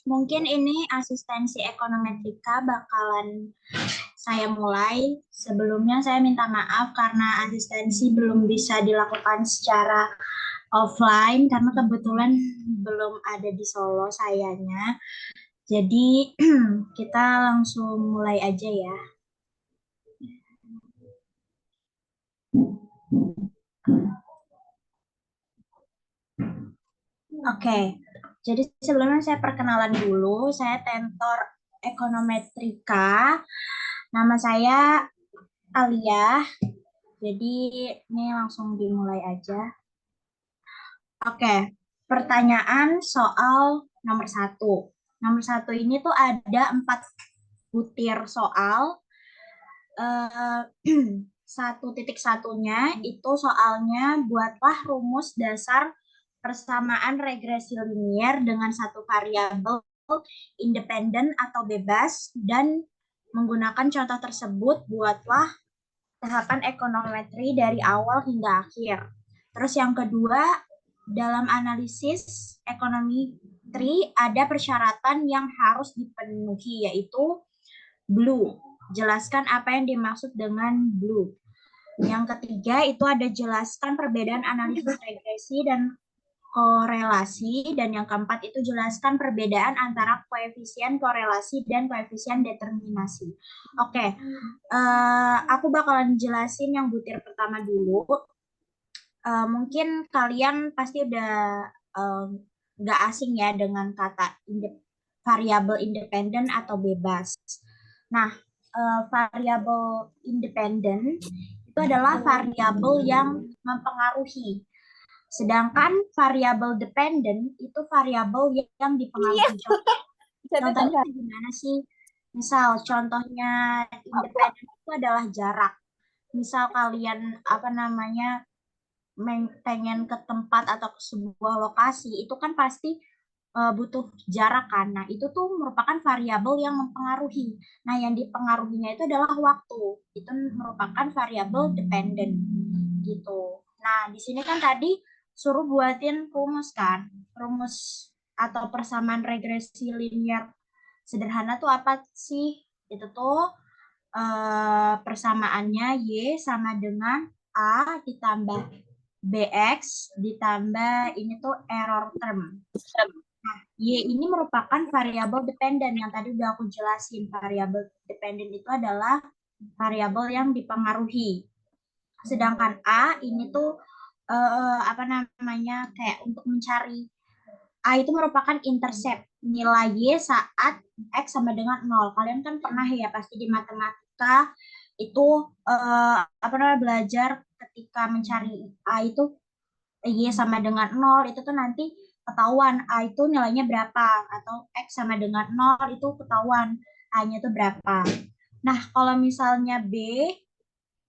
Mungkin ini asistensi ekonometrika bakalan saya mulai. Sebelumnya saya minta maaf karena asistensi belum bisa dilakukan secara offline karena kebetulan belum ada di Solo sayanya. Jadi kita langsung mulai aja ya. Oke, jadi sebelumnya saya perkenalan dulu. Saya tentor ekonometrika. Nama saya Alia. Jadi ini langsung dimulai aja. Oke, pertanyaan soal nomor satu. Nomor satu ini tuh ada 4 butir soal. Eh, satu titik satunya itu soalnya buatlah rumus dasar persamaan regresi linier dengan satu variabel independen atau bebas dan menggunakan contoh tersebut buatlah tahapan ekonometri dari awal hingga akhir. Terus yang kedua, dalam analisis ekonometri ada persyaratan yang harus dipenuhi yaitu blue. Jelaskan apa yang dimaksud dengan blue. Yang ketiga itu ada jelaskan perbedaan analisis regresi dan korelasi, dan yang keempat itu jelaskan perbedaan antara koefisien korelasi dan koefisien determinasi. Oke, aku bakalan jelasin yang butir pertama dulu. Mungkin kalian pasti udah nggak asing ya dengan kata variabel independen atau bebas. Nah, variabel independen itu adalah variabel yang mempengaruhi. Sedangkan variabel dependent itu variabel yang dipengaruhi. Contohnya gimana sih? Misal contohnya independen itu adalah jarak. Misal kalian apa namanya pengen ke tempat atau ke sebuah lokasi, itu kan pasti butuh jarak kan. Nah, itu tuh merupakan variabel yang mempengaruhi. Nah, yang dipengaruhinya itu adalah waktu. Itu merupakan variabel dependent gitu. Nah, di sini kan tadi suruh buatin rumus kan. Rumus atau persamaan regresi linear sederhana tuh apa sih? Itu tuh persamaannya Y sama dengan A ditambah BX ditambah ini tuh error term. Nah, Y ini merupakan variabel dependen yang tadi udah aku jelasin. Variabel dependen itu adalah variabel yang dipengaruhi. Sedangkan A ini tuh apa namanya kayak untuk mencari A itu merupakan intercept nilai Y saat X sama dengan 0. Kalian kan pernah ya pasti di matematika itu apa namanya belajar ketika mencari A itu Y sama dengan 0 itu tuh nanti ketahuan A itu nilainya berapa atau X sama dengan 0 itu ketahuan A-nya itu berapa. Nah, kalau misalnya B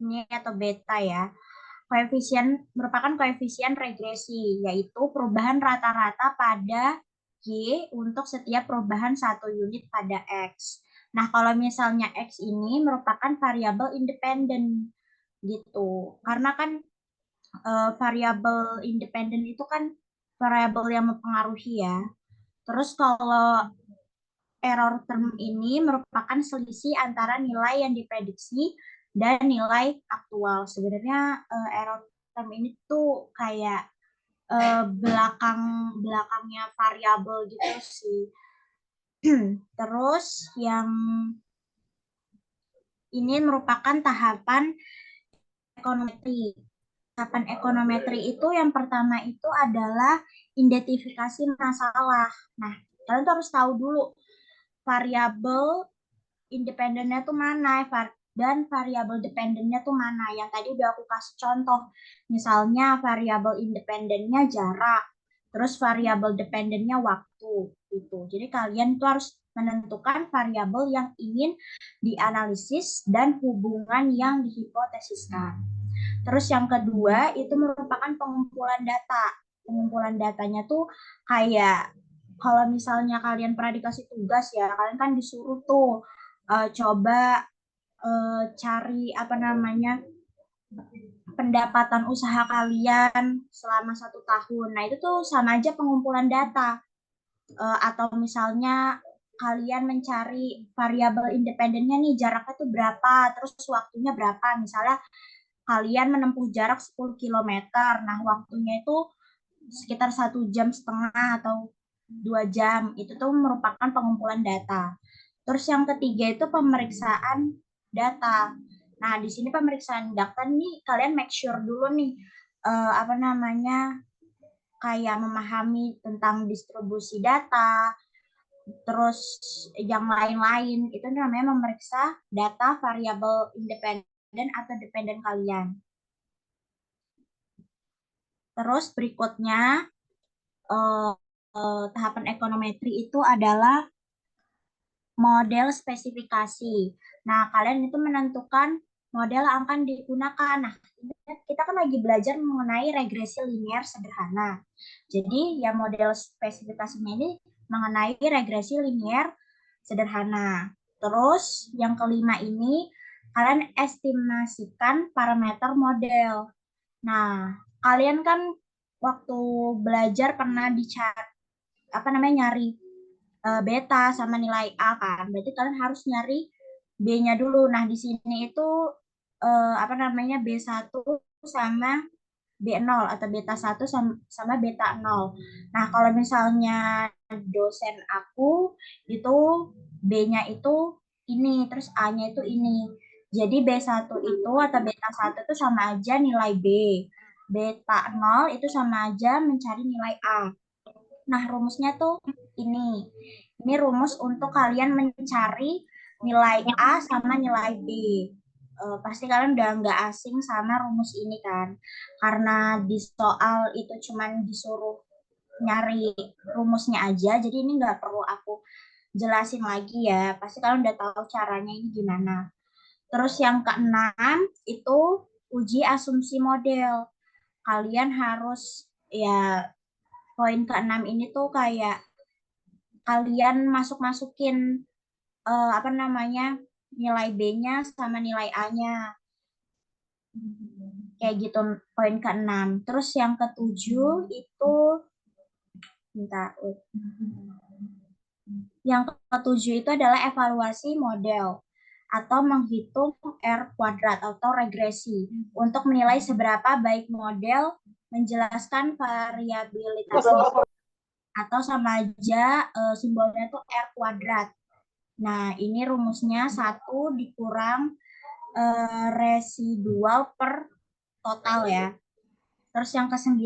ini atau beta ya, koefisien merupakan koefisien regresi, yaitu perubahan rata-rata pada Y untuk setiap perubahan satu unit pada X. Nah, kalau misalnya X ini merupakan variabel independen gitu. Karena kan variabel independen itu kan variabel yang mempengaruhi ya. Terus kalau error term ini merupakan selisih antara nilai yang diprediksi dan nilai aktual. Sebenarnya error term ini tuh kayak belakangnya variabel gitu sih. Terus yang ini merupakan tahapan ekonometri. Tahapan ekonometri itu yang pertama itu adalah identifikasi masalah. Nah, kalian tuh harus tahu dulu variabel independennya tuh mana dan variabel dependennya tuh mana. Yang tadi udah aku kasih contoh. Misalnya variabel independennya jarak, terus variabel dependennya waktu gitu. Jadi kalian tuh harus menentukan variabel yang ingin dianalisis dan hubungan yang dihipotesiskan. Terus yang kedua itu merupakan pengumpulan data. Pengumpulan datanya tuh kayak kalau misalnya kalian pernah dikasih tugas ya, kalian kan disuruh tuh coba cari apa namanya pendapatan usaha kalian selama 1 tahun. Nah, itu tuh sama aja pengumpulan data. Atau misalnya kalian mencari variabel independennya nih, jaraknya tuh berapa, terus waktunya berapa. Misalnya kalian menempuh jarak 10 kilometer. Nah, waktunya itu sekitar 1,5 jam atau 2 jam. Itu tuh merupakan pengumpulan data. Terus yang ketiga itu pemeriksaan data. Nah, di sini pemeriksaan data nih kalian make sure dulu nih apa namanya kayak memahami tentang distribusi data, terus yang lain-lain. Itu namanya memeriksa data variabel independen atau dependen kalian. Terus berikutnya tahapan ekonometri itu adalah model spesifikasi. Nah, kalian itu menentukan model yang akan digunakan. Nah, kita kan lagi belajar mengenai regresi linear sederhana. Jadi, ya model spesifikasinya ini mengenai regresi linear sederhana. Terus, yang kelima ini, kalian estimasikan parameter model. Nah, kalian kan waktu belajar pernah dicari, apa namanya, nyari beta sama nilai A kan. Berarti kalian harus nyari B-nya dulu. Nah, di sini itu apa namanya B1 sama B0 atau beta 1 sama beta 0. Nah, kalau misalnya dosen aku itu B-nya itu ini, terus A-nya itu ini. Jadi B1 itu atau beta 1 itu sama aja nilai B. Beta 0 itu sama aja mencari nilai A. Nah, rumusnya tuh ini. Ini rumus untuk kalian mencari nilai A sama nilai B. Pasti kalian udah nggak asing sama rumus ini kan. Karena di soal itu cuman disuruh nyari rumusnya aja, jadi ini nggak perlu aku jelasin lagi ya. Pasti kalian udah tahu caranya ini gimana. Terus yang keenam itu uji asumsi model. Kalian harus ya poin keenam ini tuh kayak kalian masuk-masukin apa namanya nilai B-nya sama nilai A-nya kayak gitu poin keenam. Terus yang ketujuh itu bentar, yang ketujuh itu adalah evaluasi model atau menghitung R kuadrat atau regresi untuk menilai seberapa baik model menjelaskan variabilitasnya atau sama aja simbolnya itu R kuadrat. Nah, ini rumusnya 1 dikurang residual per total ya. Terus yang ke-9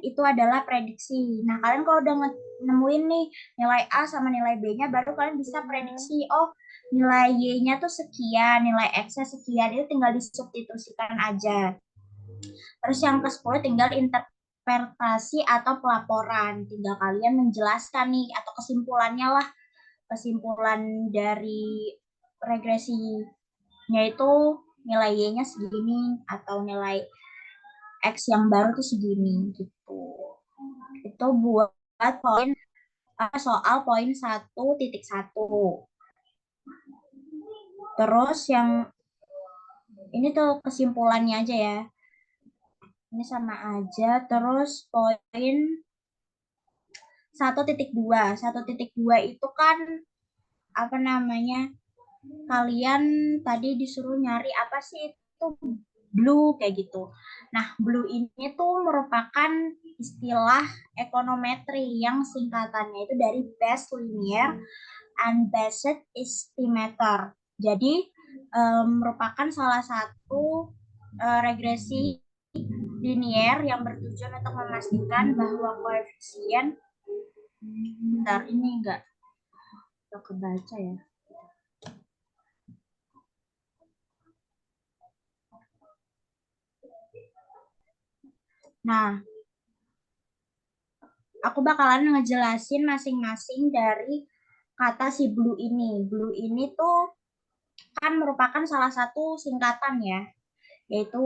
itu adalah prediksi. Nah, kalian kalau udah nemuin nih nilai A sama nilai B-nya, baru kalian bisa prediksi, oh nilai Y-nya tuh sekian, nilai X-nya sekian, itu tinggal disubstitusikan aja. Terus yang ke-10 tinggal interpretasi atau pelaporan. Tinggal kalian menjelaskan nih, atau kesimpulannya lah, kesimpulan dari regresinya itu nilai Y-nya segini atau nilai X yang baru tuh segini gitu. Itu buat poin soal poin 1.1. Terus yang ini tuh kesimpulannya aja ya. Ini sama aja. Terus poin 1.2. 1.2 itu kan apa namanya? Kalian tadi disuruh nyari apa sih itu blue kayak gitu. Nah, blue ini tuh merupakan istilah ekonometri yang singkatannya itu dari base linear unbiased estimator. Jadi merupakan salah satu regresi linear yang bertujuan untuk memastikan bahwa koefisien bentar ini enggak kebaca ya. Nah, aku bakalan ngejelasin masing-masing dari kata si blue ini. Blue ini tuh kan merupakan salah satu singkatan ya, yaitu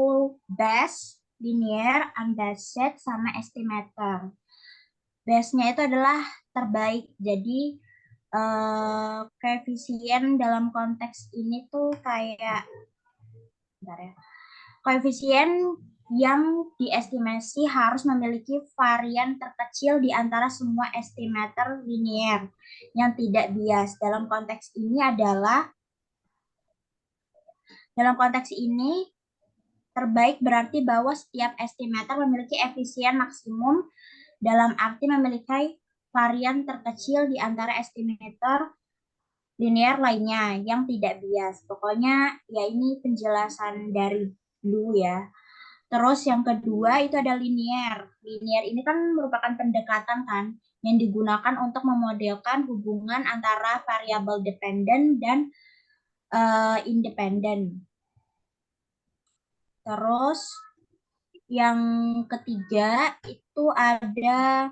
base, linear, unbiased, sama estimator. Base-nya itu adalah terbaik. Jadi koefisien dalam konteks ini tuh kayak bentar ya. Koefisien yang diestimasi harus memiliki varian terkecil di antara semua estimator linear yang tidak bias. Dalam konteks ini terbaik berarti bahwa setiap estimator memiliki efisien maksimum dalam arti memiliki varian terkecil di antara estimator linear lainnya yang tidak bias. Pokoknya ya ini penjelasan dari dulu ya. Terus yang kedua itu ada linear. Linear ini kan merupakan pendekatan kan yang digunakan untuk memodelkan hubungan antara variabel dependen dan independen. Terus yang ketiga itu ada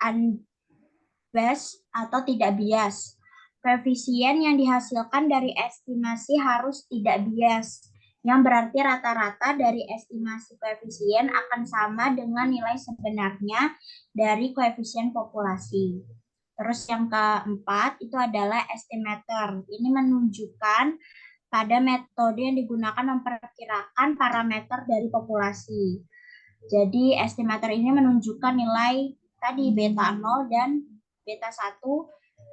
unbiased atau tidak bias. Koefisien yang dihasilkan dari estimasi harus tidak bias, yang berarti rata-rata dari estimasi koefisien akan sama dengan nilai sebenarnya dari koefisien populasi. Terus yang keempat itu adalah estimator. Ini menunjukkan pada metode yang digunakan memperkirakan parameter dari populasi. Jadi estimator ini menunjukkan nilai tadi beta 0 dan beta 1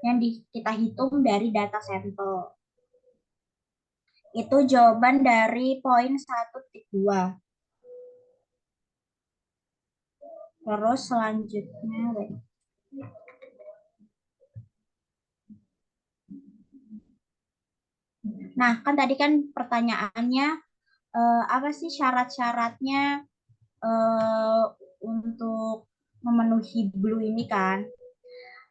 yang kita hitung dari data sampel. Itu jawaban dari poin 1.2. Terus selanjutnya, nah kan tadi kan pertanyaannya apa sih syarat-syaratnya untuk memenuhi blue ini kan?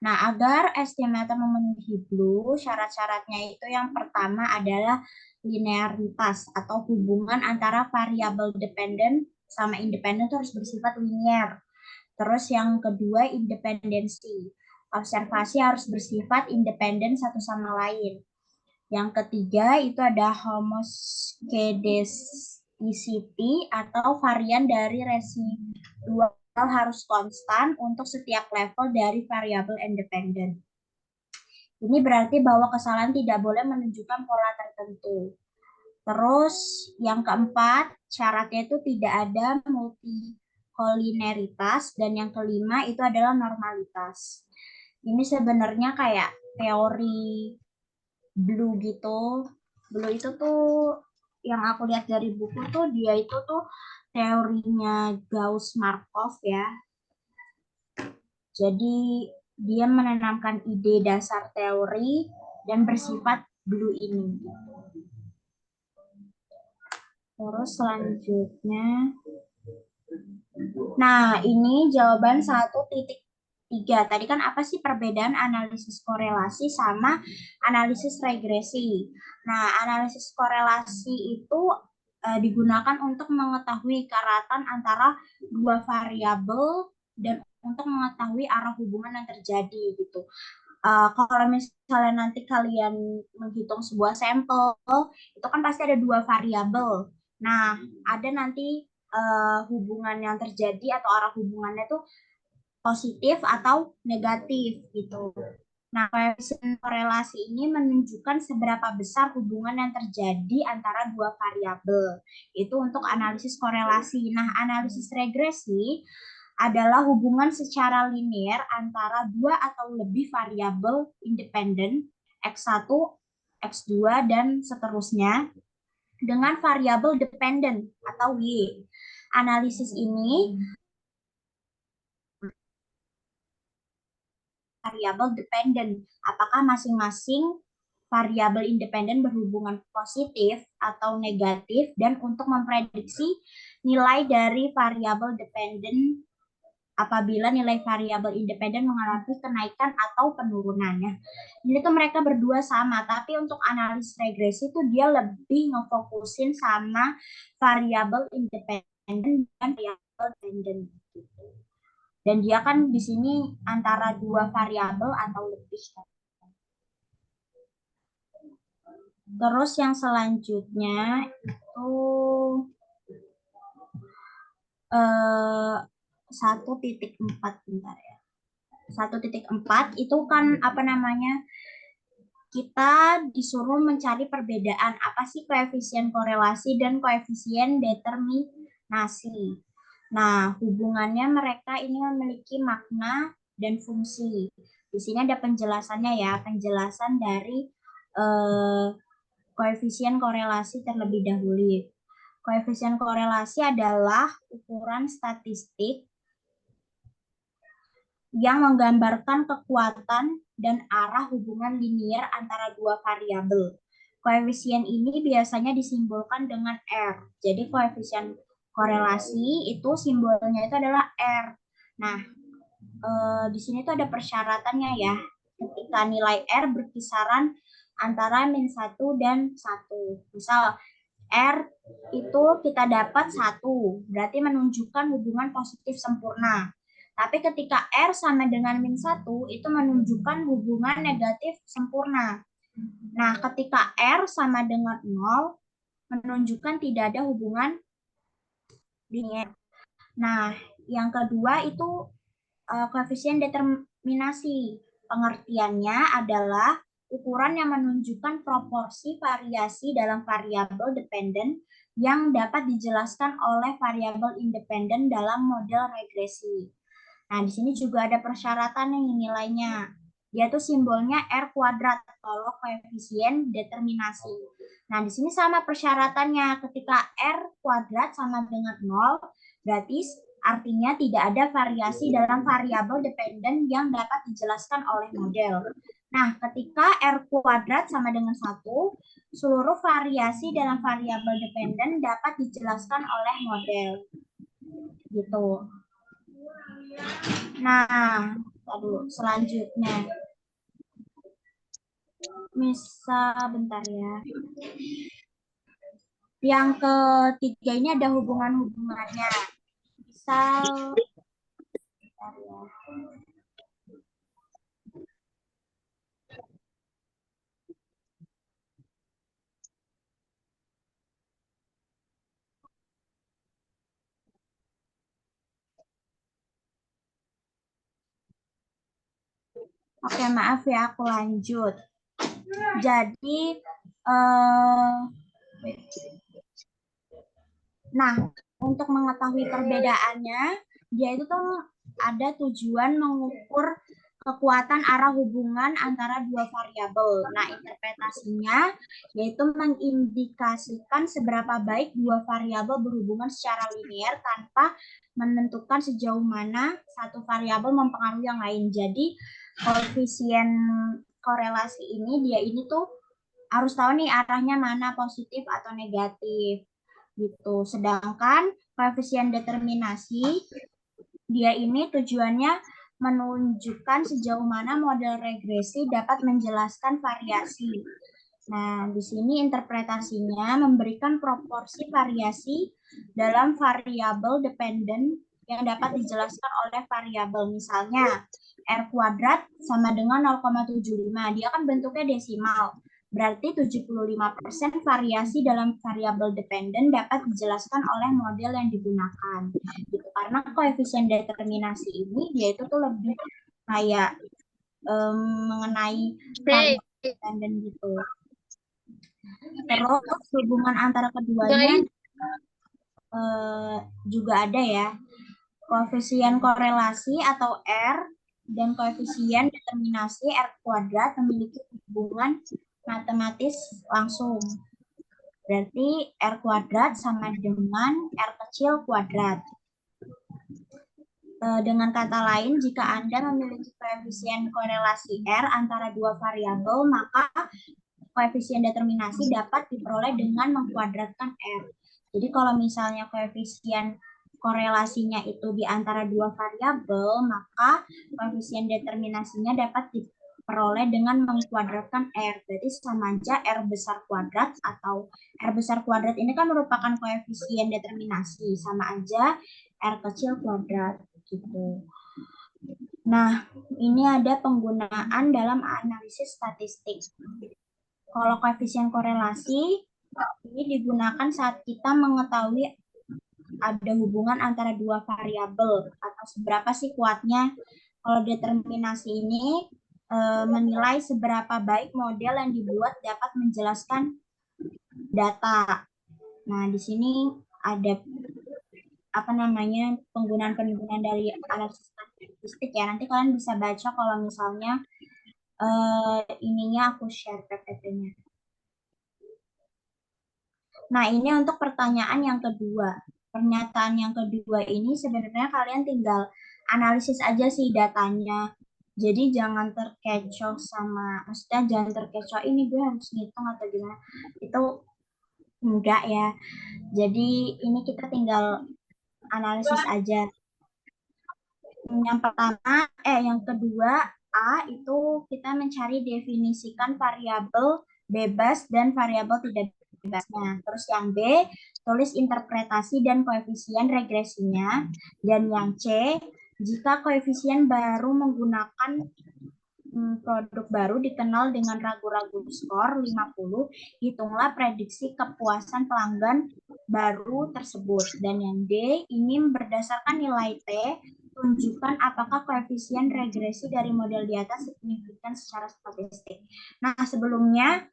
Nah, agar estimator memenuhi blue, syarat-syaratnya itu yang pertama adalah linearitas atau hubungan antara variabel dependen sama independen itu harus bersifat linear. Terus yang kedua independensi. Observasi harus bersifat independen satu sama lain. Yang ketiga itu ada homoskedasticity atau varian dari residual harus konstan untuk setiap level dari variabel independen. Ini berarti bahwa kesalahan tidak boleh menunjukkan pola tertentu. Terus yang keempat, syaratnya itu tidak ada multikolineritas dan yang kelima itu adalah normalitas. Ini sebenarnya kayak teori blue gitu. Blue itu tuh yang aku lihat dari buku tuh dia itu tuh teorinya Gauss-Markov ya. Jadi dia menanamkan ide dasar teori dan bersifat blue ini. Terus selanjutnya, nah ini jawaban 1.3. Tadi kan apa sih perbedaan analisis korelasi sama analisis regresi? Nah, analisis korelasi itu digunakan untuk mengetahui keratan antara dua variabel dan untuk mengetahui arah hubungan yang terjadi gitu. Kalau misalnya nanti kalian menghitung sebuah sampel, itu kan pasti ada dua variabel. Nah, ada nanti hubungan yang terjadi atau arah hubungannya itu positif atau negatif gitu. Nah, koefisien korelasi ini menunjukkan seberapa besar hubungan yang terjadi antara dua variabel. Itu untuk analisis korelasi. Nah, analisis regresi adalah hubungan secara linear antara dua atau lebih variabel independen X1, X2, dan seterusnya dengan variabel dependen atau Y. Analisis ini variabel dependen. Apakah masing-masing variabel independen berhubungan positif atau negatif dan untuk memprediksi nilai dari variabel dependen apabila nilai variabel independen mengalami kenaikan atau penurunannya. Jadi tuh mereka berdua sama, tapi untuk analisis regresi tuh dia lebih ngefokusin sama variabel independen dan variabel dependen. Dan dia kan di sini antara dua variabel atau lebih. Terus yang selanjutnya itu 1.4 bentar ya. 1.4 itu kan apa namanya? kita disuruh mencari perbedaan apa sih koefisien korelasi dan koefisien determinasi. Nah, hubungannya mereka ini memiliki makna dan fungsi. Di sini ada penjelasannya ya, penjelasan dari koefisien korelasi terlebih dahulu. Koefisien korelasi adalah ukuran statistik yang menggambarkan kekuatan dan arah hubungan linier antara dua variabel. Koefisien ini biasanya disimbolkan dengan R. Jadi koefisien korelasi itu simbolnya itu adalah R. Nah, di sini tuh ada persyaratannya ya. Ketika nilai R berkisaran antara -1 dan 1. Misal R itu kita dapat 1, berarti menunjukkan hubungan positif sempurna. Tapi ketika R sama dengan -1, itu menunjukkan hubungan negatif sempurna. Nah, ketika R sama dengan 0, menunjukkan tidak ada hubungan linier. Nah, yang kedua itu koefisien determinasi. Pengertiannya adalah ukuran yang menunjukkan proporsi variasi dalam variabel dependen yang dapat dijelaskan oleh variabel independen dalam model regresi. Nah, di sini juga ada persyaratan nih nilainya. Dia tuh simbolnya R kuadrat kalau koefisien determinasi. Nah, di sini sama persyaratannya. Ketika R kuadrat sama dengan 0, berarti artinya tidak ada variasi dalam variabel dependen yang dapat dijelaskan oleh model. Nah, ketika R kuadrat sama dengan 1, seluruh variasi dalam variabel dependen dapat dijelaskan oleh model. Gitu. Nah, selanjutnya. Bentar ya. Yang ketiga ini ada hubungan-hubungannya. Misal, bentar ya. Oke, maaf ya, aku lanjut. Jadi, nah, untuk mengetahui perbedaannya, dia itu tuh ada tujuan mengukur kekuatan arah hubungan antara dua variabel. Nah, interpretasinya yaitu mengindikasikan seberapa baik dua variabel berhubungan secara linear tanpa menentukan sejauh mana satu variabel mempengaruhi yang lain. Jadi, koefisien korelasi ini, dia ini tuh harus tahu nih arahnya mana, positif atau negatif gitu. Sedangkan koefisien determinasi dia ini tujuannya menunjukkan sejauh mana model regresi dapat menjelaskan variasi. Nah, di sini interpretasinya memberikan proporsi variasi dalam variabel dependen yang dapat dijelaskan oleh variabel. Misalnya, R kuadrat sama dengan 0,75. Dia kan bentuknya desimal. Berarti 75% variasi dalam variabel dependen dapat dijelaskan oleh model yang digunakan. Gitu. Karena koefisien determinasi ini dia itu tuh lebih kayak mengenai variabel dependen gitu. Terus hubungan antara keduanya juga ada ya. Koefisien korelasi atau R dan koefisien determinasi R kuadrat memiliki hubungan matematis langsung. Berarti R kuadrat sama dengan R kecil kuadrat. Dengan kata lain, jika Anda memiliki koefisien korelasi R antara dua variabel, maka koefisien determinasi dapat diperoleh dengan mengkuadratkan R. Jadi kalau misalnya koefisien korelasinya itu di antara dua variabel, maka koefisien determinasinya dapat diperoleh dengan mengkuadratkan R. Berarti sama aja R besar kuadrat atau R besar kuadrat ini kan merupakan koefisien determinasi. Sama aja R kecil kuadrat gitu. Nah, ini ada penggunaan dalam analisis statistik. Kalau koefisien korelasi ini digunakan saat kita mengetahui ada hubungan antara dua variabel atau seberapa sih kuatnya. Kalau determinasi ini menilai seberapa baik model yang dibuat dapat menjelaskan data. Nah, di sini ada penggunaan dari analisis statistik ya. Nanti kalian bisa baca kalau misalnya ininya aku share PPT-nya. Nah, ini untuk pertanyaan yang kedua. Pernyataan yang kedua ini sebenarnya kalian tinggal analisis aja sih datanya. Jadi jangan terkecoh maksudnya jangan terkecoh ini gue harus ngitung atau gimana. Itu enggak ya. Jadi ini kita tinggal analisis aja. Yang kedua, A itu kita mencari definisikan variabel bebas dan variabel tidak bebasnya. Terus yang B, tulis interpretasi dan koefisien regresinya. Dan yang C, jika koefisien baru menggunakan produk baru dikenal dengan ragu-ragu skor 50, hitunglah prediksi kepuasan pelanggan baru tersebut. Dan yang D, ini berdasarkan nilai T, tunjukkan apakah koefisien regresi dari model di atas signifikan secara statistik. Nah, sebelumnya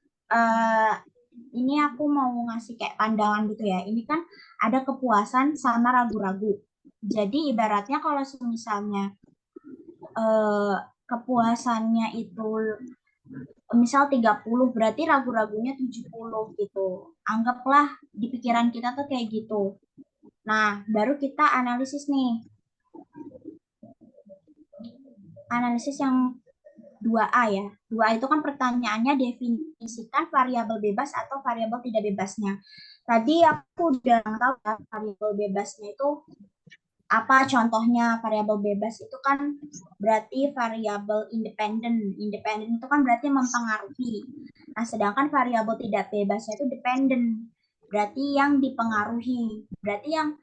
ini aku mau ngasih kayak pandangan gitu ya. Ini kan ada kepuasan sama ragu-ragu. Jadi ibaratnya kalau misalnya kepuasannya itu misal 30, berarti ragu-ragunya 70 gitu. Anggaplah di pikiran kita tuh kayak gitu. Nah, baru kita analisis nih. Analisis yang 2A ya. 2A itu kan pertanyaannya definisikan variabel bebas atau variabel tidak bebasnya. Tadi aku udah tahu ya variabel bebasnya itu apa contohnya. Variabel bebas itu kan berarti variabel independen. Independen itu kan berarti mempengaruhi. Nah, sedangkan variabel tidak bebasnya itu dependen. Berarti yang dipengaruhi. Berarti yang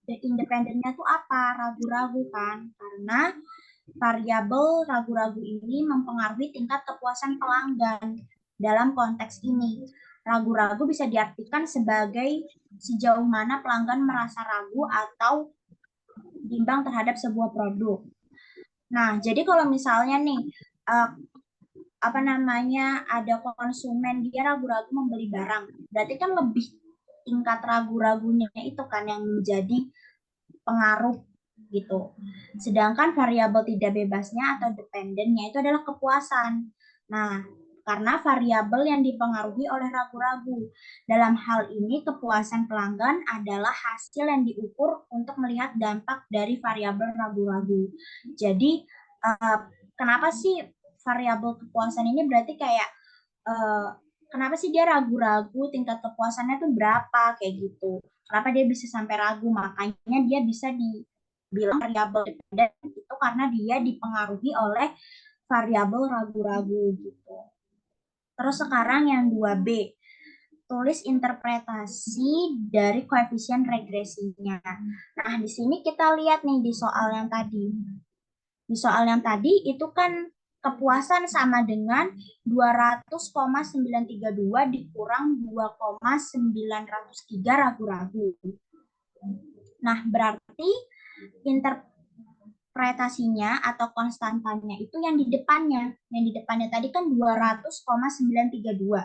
independennya tuh apa? Ragu-ragu kan? Karena variabel ragu-ragu ini mempengaruhi tingkat kepuasan pelanggan. Dalam konteks ini, ragu-ragu bisa diartikan sebagai sejauh mana pelanggan merasa ragu atau bimbang terhadap sebuah produk. Nah, jadi kalau misalnya nih, ada konsumen dia ragu-ragu membeli barang, berarti kan lebih tingkat ragu-ragunya itu kan yang menjadi pengaruh gitu. Sedangkan variabel tidak bebasnya atau dependennya itu adalah kepuasan. Nah, karena variabel yang dipengaruhi oleh ragu-ragu. Dalam hal ini, kepuasan pelanggan adalah hasil yang diukur untuk melihat dampak dari variabel ragu-ragu. Jadi, kenapa sih variabel kepuasan ini berarti kayak kenapa sih dia ragu-ragu tingkat kepuasannya tuh berapa kayak gitu. Kenapa dia bisa sampai ragu? Makanya dia bisa dibilang variabel dependen itu karena dia dipengaruhi oleh variabel ragu-ragu gitu. Terus sekarang yang 2B, tulis interpretasi dari koefisien regresinya. Nah, di sini kita lihat nih di soal yang tadi. Di soal yang tadi itu kan kepuasan sama dengan 200,932 dikurang 2,903 ragu-ragu. Nah, berarti interpretasinya atau konstantanya itu yang di depannya. Yang di depannya tadi kan 200,932.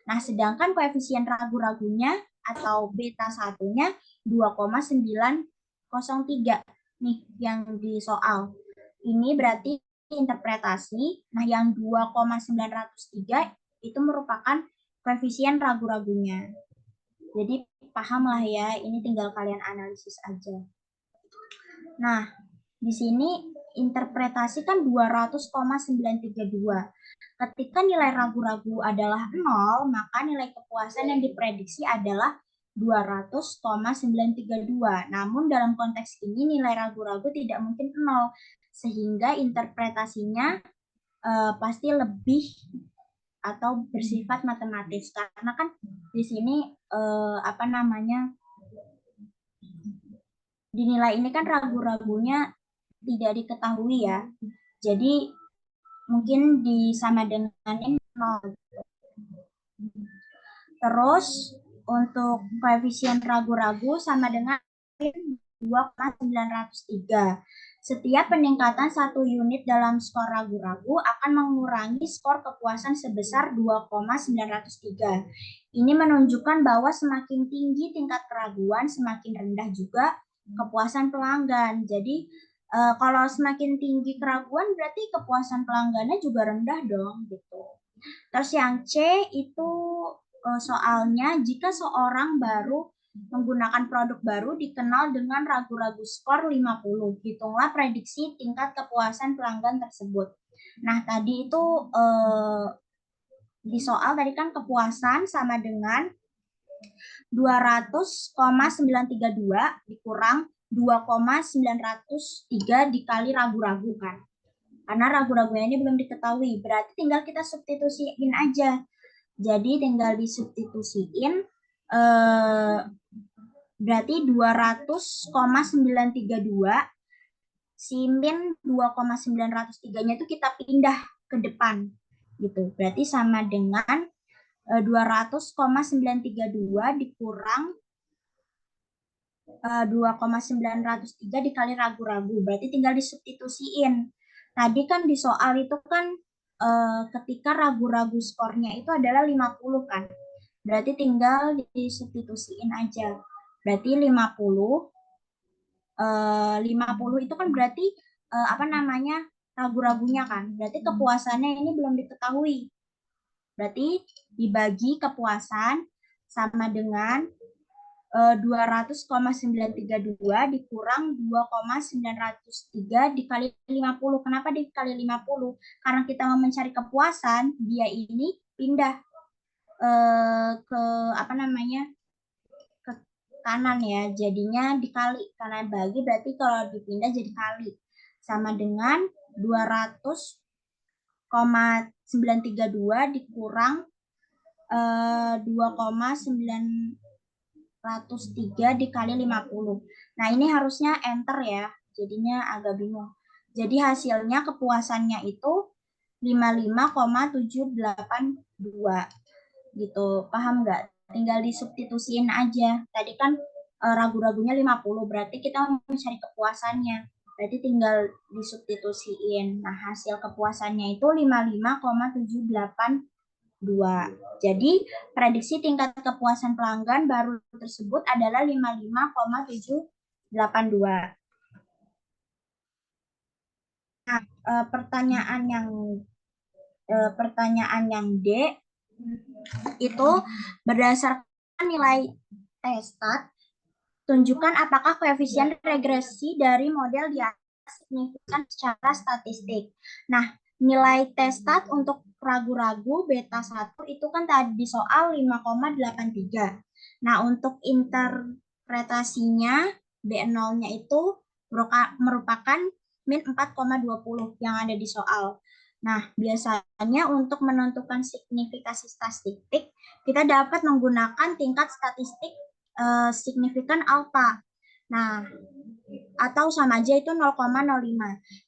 Nah, sedangkan koefisien ragu-ragunya atau beta satunya 2,903. Nih, yang di soal. Ini berarti interpretasi. Nah, yang 2,903 itu merupakan koefisien ragu-ragunya. Jadi, paham lah ya, ini tinggal kalian analisis aja. Nah, di sini interpretasi kan 200,932. Ketika nilai ragu-ragu adalah 0, maka nilai kepuasan yang diprediksi adalah 200,932. Namun dalam konteks ini nilai ragu-ragu tidak mungkin 0, sehingga interpretasinya pasti lebih atau bersifat matematis. Karena kan di sini dinilai ini kan ragu-ragunya tidak diketahui ya. Jadi mungkin disama dengan 0. Terus untuk koefisien ragu-ragu sama dengan 2,903. Setiap peningkatan 1 unit dalam skor ragu-ragu akan mengurangi skor kepuasan sebesar 2,903. Ini menunjukkan bahwa semakin tinggi tingkat keraguan, semakin rendah juga kepuasan pelanggan. Jadi kalau semakin tinggi keraguan berarti kepuasan pelanggannya juga rendah dong gitu. Terus yang C itu soalnya jika seorang baru menggunakan produk baru dikenal dengan ragu-ragu skor 50. Hitunglah prediksi tingkat kepuasan pelanggan tersebut. Nah, tadi itu di soal tadi kan kepuasan sama dengan 200,932 dikurang 2,903 dikali ragu-ragu kan. Karena ragu-ragunya ini belum diketahui, berarti tinggal kita substitusiin aja. Jadi tinggal disubstitusiin berarti 200,932 si min 2,903-nya itu kita pindah ke depan gitu. Berarti sama dengan 200,932 dikurang 2,903 dikali ragu-ragu. Berarti tinggal disubstitusiin. Tadi kan di soal itu kan ketika ragu-ragu skornya itu adalah 50 kan. Berarti tinggal disubstitusiin aja. Berarti 50 itu kan berarti apa namanya ragu-ragunya kan. Berarti kepuasannya ini belum diketahui. Berarti dibagi kepuasan sama dengan 200,932 dikurang 2,903 dikali 50. Kenapa dikali 50? Karena kita mau mencari kepuasan, dia ini pindah ke apa namanya? Ke kanan ya. Jadinya dikali. Karena bagi berarti kalau dipindah jadi kali. Sama dengan 200,932 dikurang 2,903 dikali 50. Nah, ini harusnya enter ya. Jadinya agak bingung. Jadi hasilnya kepuasannya itu 55,782. Gitu. Paham nggak? Tinggal disubstitusiin aja. Tadi kan ragu-ragunya 50. Berarti kita mau mencari kepuasannya. Berarti tinggal disubstitusiin. Nah, hasil kepuasannya itu 55,782. Jadi, prediksi tingkat kepuasan pelanggan baru tersebut adalah 55,782. Nah, pertanyaan yang D itu berdasarkan nilai T-stat, tunjukkan apakah koefisien regresi dari model di atas signifikan secara statistik. Nah, nilai T-stat untuk ragu-ragu beta 1 itu kan tadi di soal 5,83. Nah, untuk interpretasinya B0-nya itu merupakan min 4,20 yang ada di soal. Nah, biasanya untuk menentukan signifikasi statistik, kita dapat menggunakan tingkat statistik signifikan alfa. Nah, atau sama aja itu 0,05.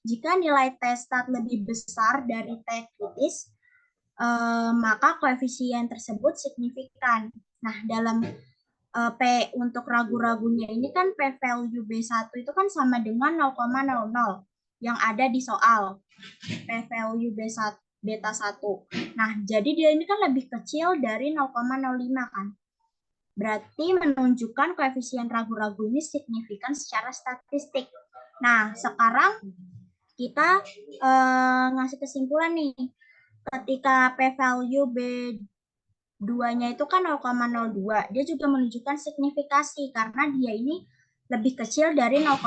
Jika nilai T-stat lebih besar dari T kritis, maka koefisien tersebut signifikan. Nah, dalam P untuk ragu-ragunya ini kan P value B1 itu kan sama dengan 0,00 yang ada di soal. P value B1, beta 1. Nah, jadi dia ini kan lebih kecil dari 0,05 kan. Berarti menunjukkan koefisien ragu-ragu ini signifikan secara statistik. Nah, sekarang kita ngasih kesimpulan nih. Ketika P value B2-nya itu kan 0,02, dia juga menunjukkan signifikasi karena dia ini lebih kecil dari 0,05.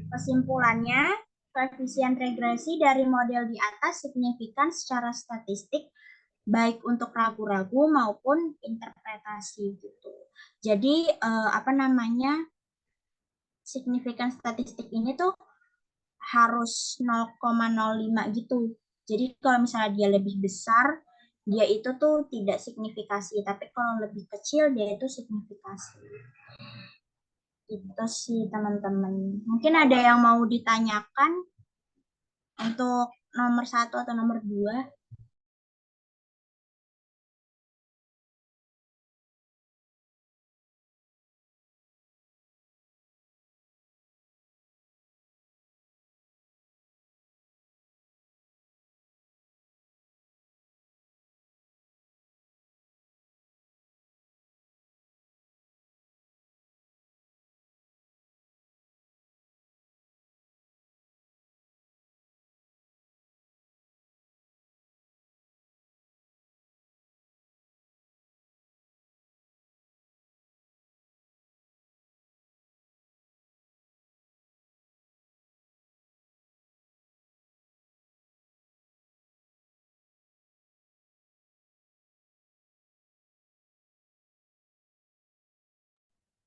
Kesimpulannya, koefisien regresi dari model di atas signifikan secara statistik baik untuk ragu-ragu maupun interpretasi gitu. Jadi apa namanya signifikan statistik ini tuh harus 0,05 gitu. Jadi kalau misalnya dia lebih besar, dia itu tuh tidak signifikasi, tapi kalau lebih kecil dia itu signifikasi. Itu sih teman-teman. Mungkin ada yang mau ditanyakan untuk nomor 1 atau nomor 2?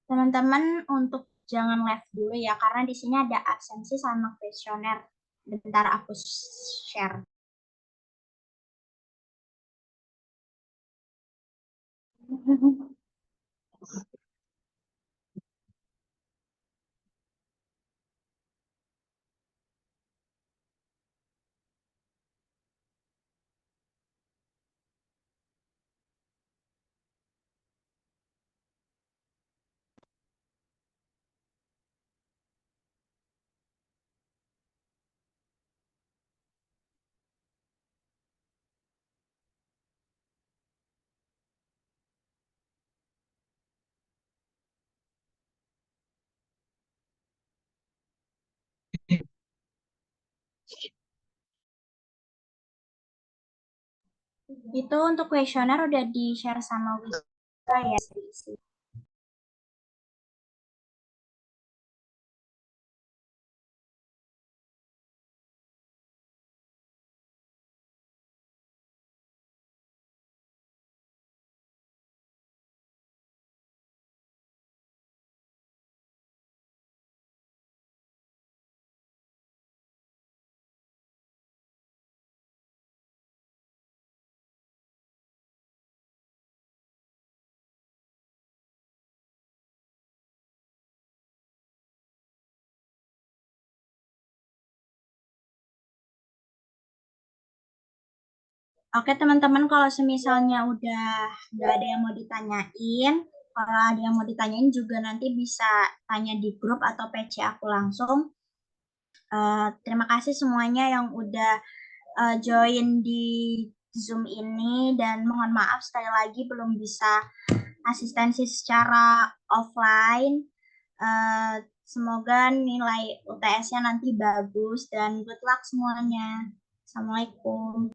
Teman-teman untuk jangan live dulu ya, karena di sini ada absensi sama kuesioner. Bentar aku share. Itu untuk kuesioner udah di-share sama Wisata ya. Oke teman-teman, kalau semisalnya udah nggak ada yang mau ditanyain, kalau ada yang mau ditanyain juga nanti bisa tanya di grup atau PC aku langsung. Terima kasih semuanya yang udah join di Zoom ini, dan mohon maaf sekali lagi belum bisa asistensi secara offline. Semoga nilai UTS-nya nanti bagus dan good luck semuanya. Assalamualaikum.